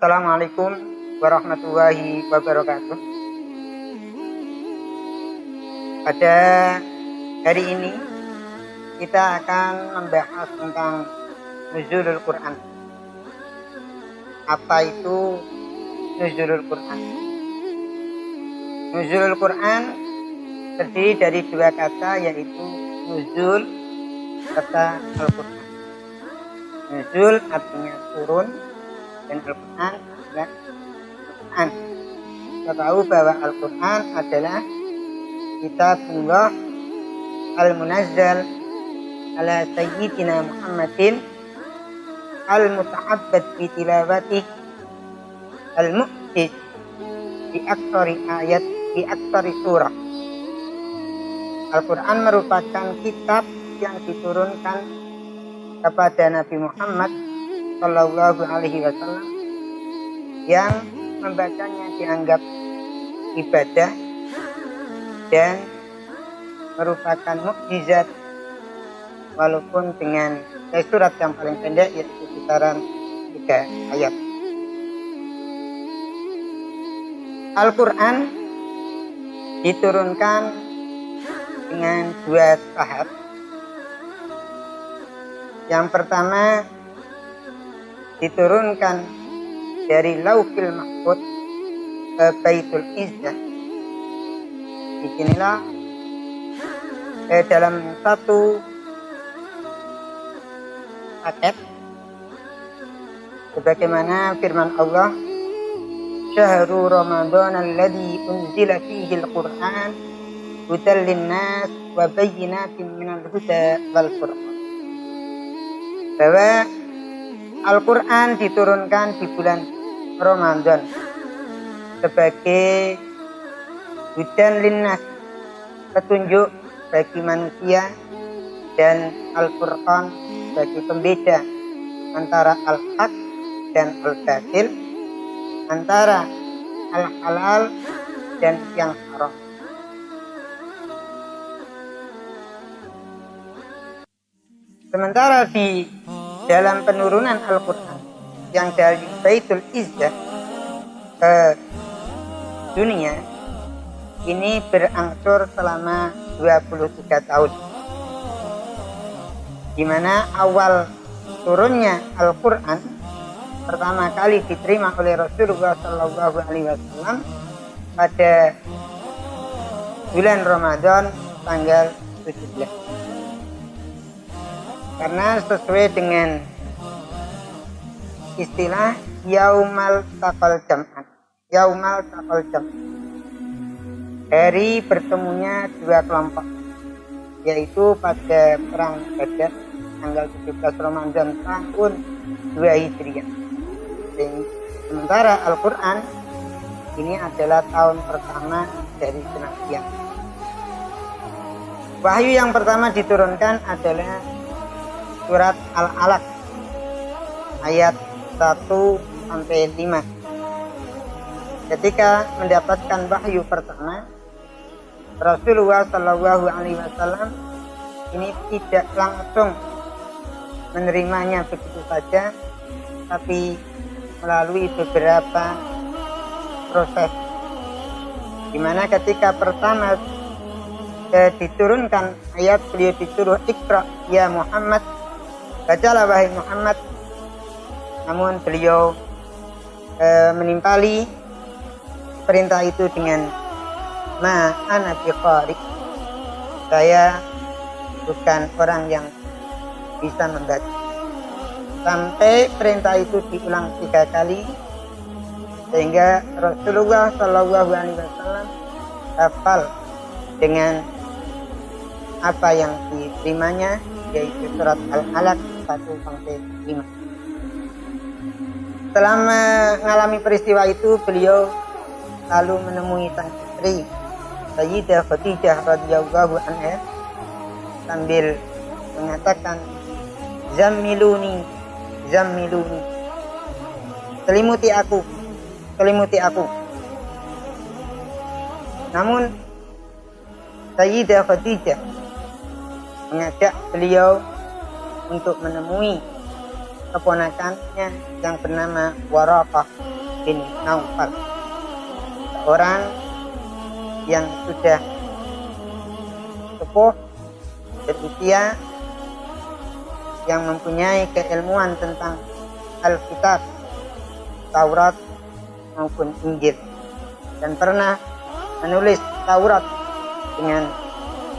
Assalamualaikum warahmatullahi wabarakatuh. Pada hari ini kita akan membahas tentang nuzulul Quran. Apa itu nuzulul Quran? Nuzulul Quran terdiri dari dua kata, yaitu nuzul serta Al-Quran. Nuzul artinya turun, dan Al-Quran adalah Al-Quran. Kita tahu bahwa Al-Quran adalah kitabullah al-munazzal ala sayyidina Muhammadin al-muta'abbad bi tilawatih al-mu'jiz bi aktsari ayat bi aktsari surah. Al-Quran merupakan kitab yang diturunkan kepada Nabi Muhammad Sallallahu Alaihi Wasallam, yang membacanya dianggap ibadah dan merupakan mukjizat, walaupun dengan surat yang paling pendek, yaitu kisaran 3 ayat. Al-Quran diturunkan dengan 2 tahap. Yang pertama diturunkan dari Lauhil Mahfuz ke Baitul Izzah. Disinilah dalam satu paket, sebagaimana firman Allah, Syahrul Ramadan alladzi unzila fihi al-Qur'an hudan lin-nas wa bayyinatin minal huda wal furqan. Bahwa Al-Quran diturunkan di bulan Ramadan sebagai hudan linnas, petunjuk bagi manusia, dan Al-Furqan sebagai pembeda antara al-haq dan al-batil, antara al-halal dan yang haram. Sementara di dalam penurunan Al-Quran yang dari Baitul Izzah ke dunia ini berangsur selama 23 tahun, di mana awal turunnya Al-Quran pertama kali diterima oleh Rasulullah Sallallahu Alaihi Wasallam pada bulan Ramadan tanggal 17. Karena sesuai dengan istilah Yaumal Taqal Jam'an, Yaumal Taqal Jam'an, hari bertemunya 2 kelompok, yaitu pada perang Badar tanggal 17 Ramadan tahun 2 Hijriah. Sementara Al-Quran ini adalah tahun pertama dari kenabian. Wahyu yang pertama diturunkan adalah surat Al-Alaq ayat 1-5. Ketika mendapatkan wahyu pertama, Rasulullah Sallallahu Alaihi Wasallam ini tidak langsung menerimanya begitu saja, tapi melalui beberapa proses, di mana ketika pertama diturunkan ayat, beliau disuruh Iqra ya Muhammad, bacalah wahai Muhammad. Namun beliau menimpali perintah itu dengan ma ana biqari, saya bukan orang yang bisa membaca. Sampai perintah itu diulang 3 kali, sehingga Rasulullah Shallallahu Alaihi Wasallam hafal dengan apa yang diterimanya, yaitu surat Al-Alaq 1-5. Setelah mengalami peristiwa itu, beliau lalu menemui sang istri Sayyidah Khadijah radhiyallahu anha sambil mengatakan, Zammiluni, zammiluni, selimuti aku, selimuti aku. Namun Sayyidah Khadijah mengajak beliau untuk menemui keponakannya yang bernama Waraqah bin Naufal, seorang yang sudah sepuh berusia, yang mempunyai keilmuan tentang Alkitab, Taurat maupun Injil, dan pernah menulis Taurat dengan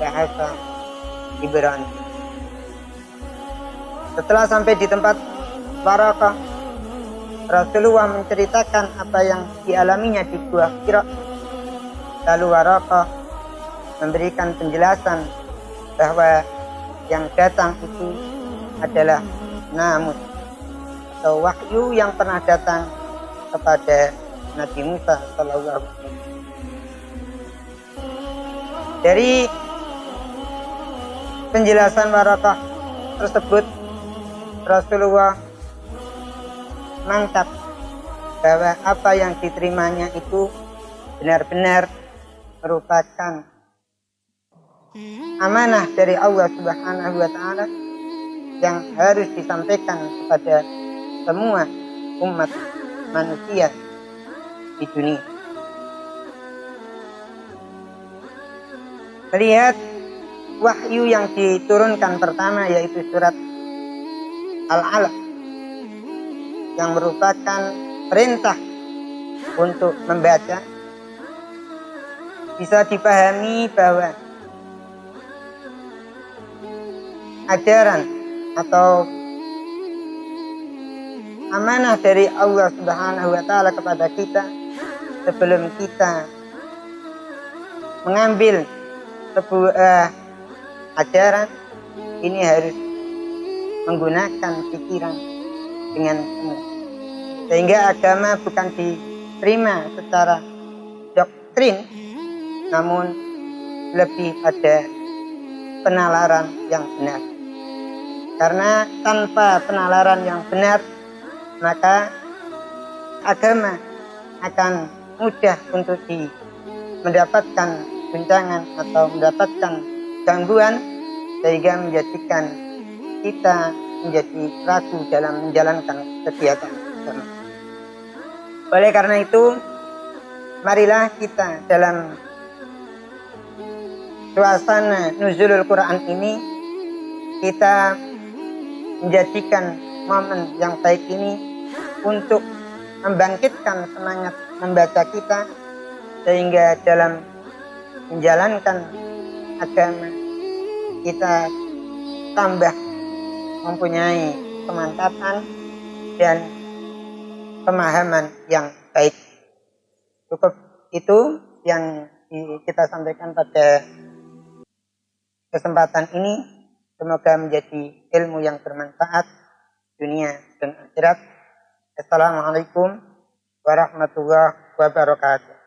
bahasa Ibrani. Setelah sampai di tempat Waraqah, Rasulullah menceritakan apa yang dialaminya di Gua Hira. Lalu Waraqah memberikan penjelasan bahwa yang datang itu adalah namus atau wahyu yang pernah datang kepada Nabi Musa sallallahu alaihi wasallam. Dari penjelasan Waraqah tersebut, Rasulullah mantap bahwa apa yang diterimanya itu benar-benar merupakan amanah dari Allah Subhanahu wa taala yang harus disampaikan kepada semua umat manusia di dunia. Melihat wahyu yang diturunkan pertama, yaitu surat Al-Alaq, yang merupakan perintah untuk membaca, bisa dipahami bahwa ajaran atau amanah dari Allah Subhanahu wa taala kepada kita sebelum kita mengambil sebuah ajaran ini harus menggunakan pikiran dengan penuh, sehingga agama bukan diterima secara doktrin, namun lebih pada penalaran yang benar. Karena tanpa penalaran yang benar, maka agama akan mudah untuk mendapatkan guncangan atau mendapatkan gangguan, sehingga menjadikan kita menjadi ragu dalam menjalankan kegiatan agama. Oleh karena itu, marilah kita dalam suasana nuzulul Quran ini, kita menjadikan momen yang baik ini untuk membangkitkan semangat membaca kita, sehingga dalam menjalankan agama kita tambah mempunyai kemantapan dan pemahaman yang baik. Cukup itu yang kita sampaikan pada kesempatan ini. Semoga menjadi ilmu yang bermanfaat dunia dan akhirat. Assalamualaikum warahmatullahi wabarakatuh.